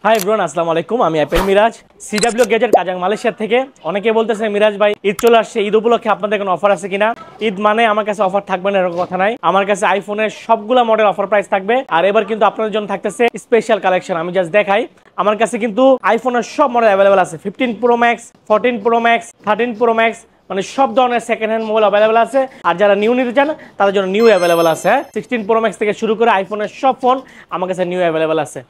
Hi everyone, আসসালামু আলাইকুম। আমি Apel Miraj, CW gadget Kajang Malaysia থেকে। অনেকে বলতেছে মিরাজ ভাই ঈদ চলে আসছে, ঈদ উপলক্ষে আপনাদের কোনো অফার আছে কিনা। ঈদ মানে আমার কাছে অফার থাকবে না এরকম কথা নাই। আমার কাছে আইফোনের সবগুলা মডেল অফার প্রাইস থাকবে। আর এবার কিন্তু আপনাদের জন্য থাকতেছে স্পেশাল কালেকশন। আমি জাস্ট দেখাই, আমার কাছে কিন্তু আইফোনের সব মডেল অ্যাভেলেবল আছে। 15 pro max, 14 pro max, 13 pro max, মানে সব ধরনের সেকেন্ড হ্যান্ড মোবাইল অ্যাভেলেবল আছে। আর যারা নিউ নিতে চান তাদের জন্য নিউ অ্যাভেলেবল আছে। 16 প্রো ম্যাক্স থেকে শুরু করে আইফোনের সব ফোন আমার কাছে নিউ অ্যাভেলেবল আছে।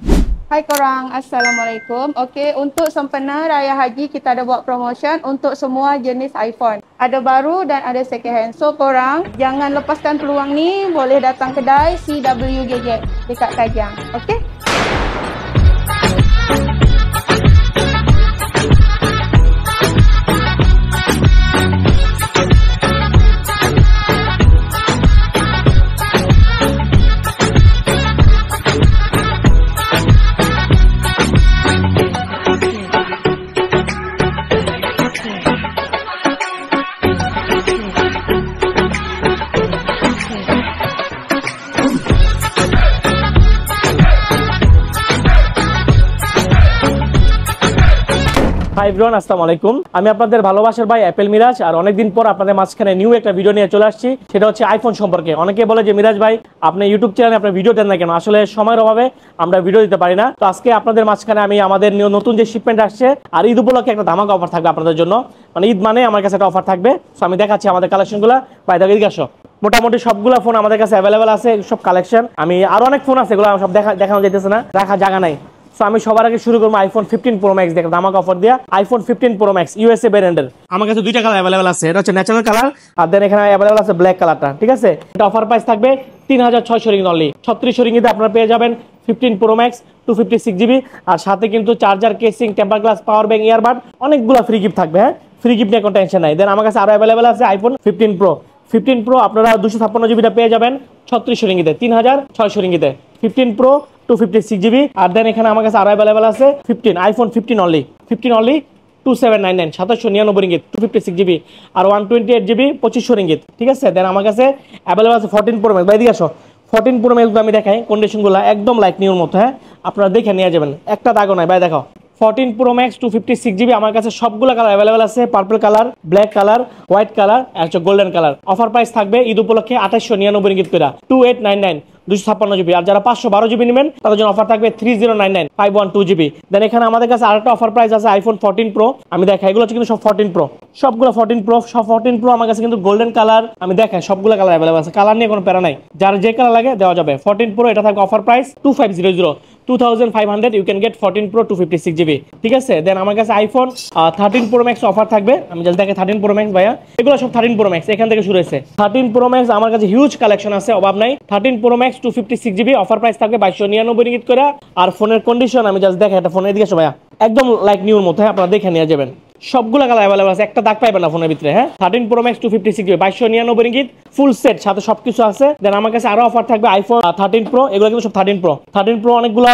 Hai korang, Assalamualaikum. Okey, untuk sempena Raya Haji kita ada buat promotion untuk semua jenis iPhone. Ada baru dan ada second hand. So korang jangan lepaskan peluang ni, boleh datang kedai CW Gadget dekat Kajang. Okey? Hi everyone, আসসালামু আলাইকুম। আমি আপনাদের ভালোবাসার ভাই Apple Miraj. আর অনেকদিন পর আপনাদের মাঝখানে নিউ একটা ভিডিও নিয়ে চলে আসছি। সেটা হচ্ছে আইফোন সম্পর্কে। অনেকে বলে যে মিরাজ ভাই আপনি ইউটিউব চ্যানেলে আপনার ভিডিও দেন না কেন? আসলে সময়ের অভাবে আমরা ভিডিও দিতে পারি না। তো আজকে আপনাদের মাঝখানে আমি আমাদের নতুন যে শিপমেন্ট আসছে আর ঈদ উপলক্ষে একটা ধামাকা অফার থাকবে আপনাদের জন্য। মানে ঈদ মানে আমার কাছে একটা অফার থাকবে। সো আমি দেখাচ্ছি আমাদের কালেকশনগুলো। ভাই দেখো, এদিকে আসো। মোটামুটি সবগুলো ফোন আমাদের কাছে অ্যাভেলেবেল আছে, সব কালেকশন। আমি আরো অনেক ফোন আছে, এগুলো সব দেখানো যাইতেছে না, রাখা জায়গা নাই। সো আমি সবার আগে শুরু করবো আইফোন 15 প্রো ম্যাক্স দেখে ধামাকা অফার দিয়া। আইফোন 15 প্রো ম্যাক্স ইউএসএ ব্র্যান্ডের। আমার কাছে দুইটা কালার অ্যাভেলেবেল আছে। এটা হচ্ছে ন্যাচারাল কালার, আর দেন এখানে অ্যাভেলেবেল আছে ব্ল্যাক কালারটা। ঠিক আছে, এটা অফার প্রাইস থাকবে 3600 রিঙ্গিত অনলি। 3600 রিঙ্গিতে আপনারা পেয়ে যাবেন 15 প্রো ম্যাক্স 256 জিবি। আর সাথে কিন্তু charger, casing, temper glass, power bank, earbud অনেকগুলো ফ্রি গিফট থাকবে। হ্যাঁ, ফ্রি গিফট নিয়ে কোনো টেনশন নাই। দেন আমার কাছে আরো অ্যাভেলেবেল আছে আইফোন 15 প্রো আপনারা 256 জিবিটা পেয়ে যাবেন 3600 রিঙ্গিতে, 3600 রিঙ্গিতে। 15 প্রো 256 জিবি। আর দেন এখানে আমার কাছে আরো অ্যাভেলেবেল আছে আইফোন 15 অনলি 2799 2799 রিঙ্গিত 256 জিবি। আর 128 জিবি 2500 রিঙ্গিত। ঠিক আছে, দেন আমার কাছে অ্যাভেলেবেল আছে 14 প্রো ম্যাক্স। ভাই দিকে আসো। 14 প্রো ম্যাক্স আমি দেখাই, কন্ডিশনগুলো একদম লাইক নিউর মতো। হ্যাঁ, আপনারা দেখে নিয়ে যাবেন, একটা দাগও নাই। ভাই দেখো, 14 প্রো ম্যাক্স 256 জিবি আমার কাছে সবগুলো কালার অ্যাভেলেবেল আছে। Purple colour, black colour, white colour, আর গোল্ডেন কালার। অফার প্রাইস থাকবে ঈদ উপলক্ষে 2899 রিঙ্গিত করে, 2899 256 জিবি। আর যারা 512 জিবি নেবেন তাদের জন্য অফার থাকবে 3099 512 জিবি। দেন এখানে আমাদের কাছে আরেকটা অফার প্রাইস আছে আইফোন 14 প্রো। আমি দেখাই, এগুলো হচ্ছে কিন্তু সব 14 প্রো, সবগুলো 14 প্রো, সব 14 প্রো আমার কাছে কিন্তু গোল্ডেন কালার। আমি দেখাই সবগুলো কালার অ্যাভেলেবেল আছে, কালার নিয়ে কোনো প্যারা নাই, যার যে কালার লাগে দেওয়া যাবে। 14 প্রো এটা থাকবে offer price 2500 you can get 14 pro 256 GB. ঠিক আছে, দেন আমার কাছে আইফোন 13 প্রো ম্যাক্স অফার থাকবে। আমি জাস্ট দেখে 13 প্রো ম্যাক্স ভাইয়া, এগুলো সব 13 প্রো ম্যাক্স, এখান থেকে শুরু হয়েছে। 13 প্রো ম্যাক্স আমার কাছে হিউজ কালেকশন আছে, অভাব নাই। 13 pro max 256 GB offer price থাকবে 2299 রিঙ্গিত করে। আর ফোনের কন্ডিশন আমি জাস্ট দেখে, এটা ফোনের দিকে আসো ভাইয়া, একদম লাইক নিউর মতো। হ্যাঁ, আপনারা দেখে নিয়ে যাবেন, সবগুলো কালার অ্যাভেলেবল আছে, একটা দাগ পাইবেন না ফোনের ভিতরে। হ্যাঁ, 13 pro max 256 GB 2299 ringgit, full set সাথে সবকিছু আছে। দেন আমার কাছে আরো অফার থাকবে আইফোন 13 প্রো, এগুলো কিন্তু সব 13 প্রো অনেকগুলো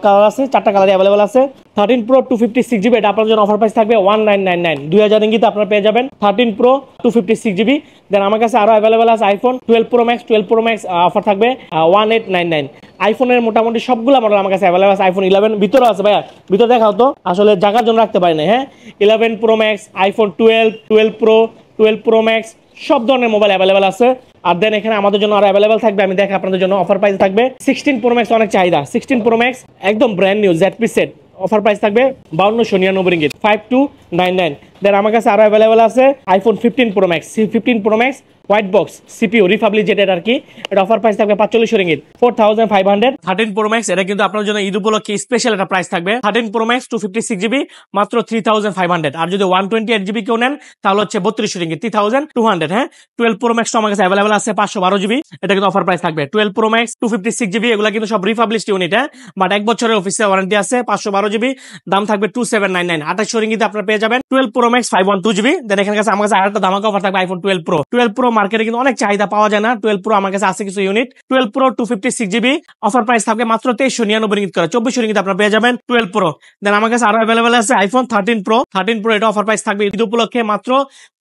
কালার আছে, 4টা কালার অ্যাভেলেবল আছে। 13 প্রো 256 জিবি এটা আপনার জন্য অফার প্রাইস থাকবে 1999 2000 রিঙ্গিতে আপনারা পেয়ে যাবেন 13 প্রো 256 জিবি। দেন আমার কাছে আরো অ্যাভেলেবল আছে আইফোন 12 প্রো ম্যাক্স অফার থাকবে 1899। আইফোনের মোটামুটি সবগুলো মডেল আমার কাছে অ্যাভেলেবল আছে। আইফোন 11 ভিতরে আছে ভাইয়া, ভিতরে দেখাও তো, আসলে জায়গার জন্য রাখতে পারি না। হ্যাঁ, 11 pro max, iPhone 12 pro, 12 pro max, সব ধরনের মোবাইল অ্যাভেলেবল আছে। আর দেন এখানে আমাদের জন্য আরো অ্যাভেলেবল থাকবে, আমি দেখে আপনাদের জন্য অফার প্রাইস থাকবে 16 প্রো ম্যাক্স, অনেক চাহিদা। 16 প্রো ম্যাক্স একদম brand new ZP set, offer price থাকবে 5299 রিঙ্গিত 5299। দেন আমার কাছে আরো অ্যাভেলেবল আছে iPhone 15 pro max, 15 pro max white box CPU republic Z আর কি, এটা অফার প্রাইস থাকবে 4500 রিঙ্গিত 4500। 13 প্রো ম্যাক্স এটা কিন্তু আপনার জন্য ঈদ উপলক্ষে স্পেশাল একটা প্রাইস থাকবে। 13 প্রো ম্যাক্স 256 জিবি মাত্র 3500। আর যদি 128 জিবি কেউ নেন তাহলে হচ্ছে 3200 রিঙ্গিত 3200। হ্যাঁ, 12 প্রো ম্যাক্স আমার কাছে অ্যাভেলেবল আছে 512 জিবি, এটা কিন্তু অফার প্রাইস থাকবে। 12 প্রো ম্যাক্স 256 জিবি এগুলো কিন্তু সব রিপাবলিশড ইউনিট। হ্যাঁ, বাট 1 বছরের অফিসিয়াল ওয়ারেন্টি আছে। 512 জিবি, দাম থাকবে 2799 2800 রিঙ্গিতে আপনারা পেয়ে যাবেন 12 প্রো ম্যাক্স 512 জিবি। দেন এখানে কাছে আমার কাছে আরেকটা ধামাকা অফার থাকবে আইফোন 12 প্রো মার্কেটে কিন্তু অনেক চাহিদা পাওয়া যায় না। 12 প্রো আমার কাছে আছে কিছু unit. 12 pro 256 GB offer price থাকবে মাত্র 2399 রিঙ্গিত করে, 2400 রিঙ্গিত আপনারা পেয়ে যাবেন 12 প্রো। দেন আমার কাছে আরো অ্যাভেলেবল আছে আইফোন 13 প্রো এটা অফার প্রাইস থাকবে ঈদ উপলক্ষে মাত্র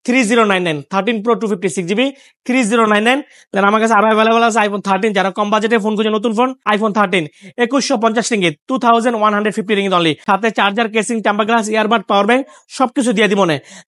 3099 13 Pro 256GB 3099। দেন আমার কাছে আরো অ্যাভেলেবল আছে আইফোন 13, যারা কম বাজেটে ফোন খুঁজে নতুন phone iPhone 13 2150 ringgit 2150 ringgit only, সাথে charger, casing, temper glass, earbud, power bank সবকিছু দিয়ে দিব।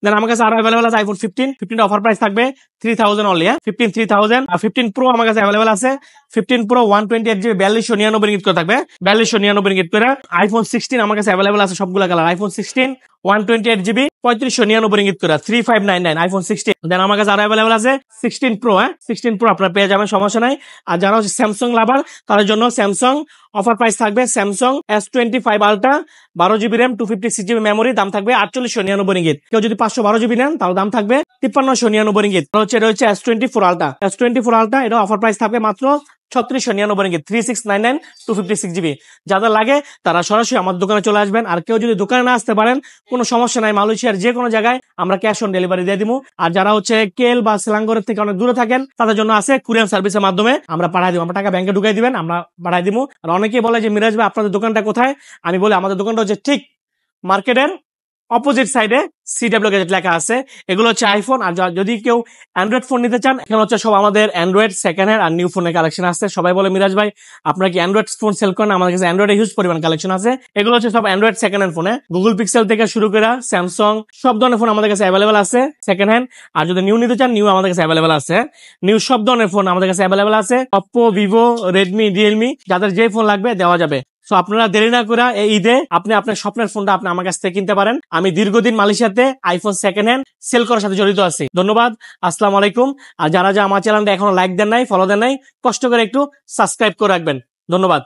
দেন আমার কাছে আরো অ্যাভেলেবল আছে আইফোন 15 অফার প্রাইস থাকবে 3000 অনলি। 15 3000। আর 15 Pro আমার কাছে অ্যাভেলেবল আছে 15 Pro 128GB 4299 রিঙ্গিত করে থাকবে 4299 রিঙ্গিত করে। আইফোন 16 আমার কাছে অ্যাভেলেবল আছে সবগুলা কালার, আইফোন 16 128GB 3599 রিঙ্গিত করে 3599 আইফোন 16। দেন আমার কাছে আরো অ্যাভেলেবল আছে 16 Pro 16 Pro আপনারা পেয়ে যাবেন, সমস্যা নাই। আর যারা হচ্ছে স্যামসাং লাভার তাদের জন্য স্যামসাং অফার প্রাইস থাকবে Samsung S25 ultra 12GB RAM 256GB memory, দাম থাকবে 4899 রিঙ্গিত। কেউ যদি 512GB নেন তাহলে দাম থাকবে 5399 রিঙ্গিত। এটা হচ্ছে S24 আলট্রা, S24 আলট্রা এটা অফার প্রাইস থাকবে মাত্র 3699 রিঙ্গিত 3699 256GB। যাদের লাগে তারা সরাসরি আমার দোকানে চলে আসবেন। আর কেউ যদি দোকানে না আসতে পারেন কোনো সমস্যা নাই, মালয়েশিয়ার যে কোনো জায়গায় আমরা ক্যাশ অন ডেলিভারি দিয়ে দিব। আর যারা হচ্ছে কেল বা সেলাঙ্গরের থেকে অনেক দূরে থাকেন তাদের জন্য আছে কুরিয়ার সার্ভিসের মাধ্যমে আমরা পাঠিয়ে দিব, আমরা টাকা ব্যাংকে ঢুকাই দিবেন, আমরা পাঠিয়ে দিব। আর অনেকেই বলে যে মিরাজ ভাই আপনাদের দোকানটা কোথায়, আমি বলি আমাদের দোকানটা হচ্ছে ঠিক মার্কেটের অপোজিট সাইডে CW গ্যাজেট লেখা আছে। এগুলো হচ্ছে আইফোন। আর যদি কেউ অ্যান্ড্রয়েড ফোন নিতে চান এখানে হচ্ছে সব আমাদের অ্যান্ড্রয়েড সেকেন্ড হ্যান্ড আর নিউ ফোনের কালেকশন আছে। সবাই বলে মিরাজ ভাই আপনারা কি অ্যান্ড্রয়েড ফোন সেল করেন, আমাদের কাছে অ্যান্ড্রয়েড হিউজ পরিমাণ কালেকশন আছে। এগুলো হচ্ছে সব অ্যান্ড্রয়েড সেকেন্ড হ্যান্ড ফোনে, গুগল পিক্সেল থেকে শুরু করে স্যামসাং সব ধরনের ফোন আমাদের কাছে অ্যাভেলেবল আছে সেকেন্ড হ্যান্ড। আর যদি নিউ নিতে চান নিউ আমাদের কাছে অ্যাভেলেবল আছে, নিউ সব ধরনের ফোন আমাদের কাছে অ্যাভেলেবল আছে, অপ্পো, ভিভো, রেডমি, রিয়েলমি, যাদের যে ফোন লাগবে দেওয়া যাবে। সো আপনারা দেরি না করে এই ঈদে আপনি আপনার স্বপ্নের ফোনটা আপনি আমার কাছ থেকে কিনতে পারেন। আমি দীর্ঘদিন মালয়েশিয়াতে আইফোন সেকেন্ড হ্যান্ড সেল করার সাথে জড়িত আছি। ধন্যবাদ, আসসালামু আলাইকুম। আর যারা আমার চ্যানেলটা এখনো লাইক দেন নাই, ফলো দেন নাই, কষ্ট করে একটু সাবস্ক্রাইব করে রাখবেন। ধন্যবাদ।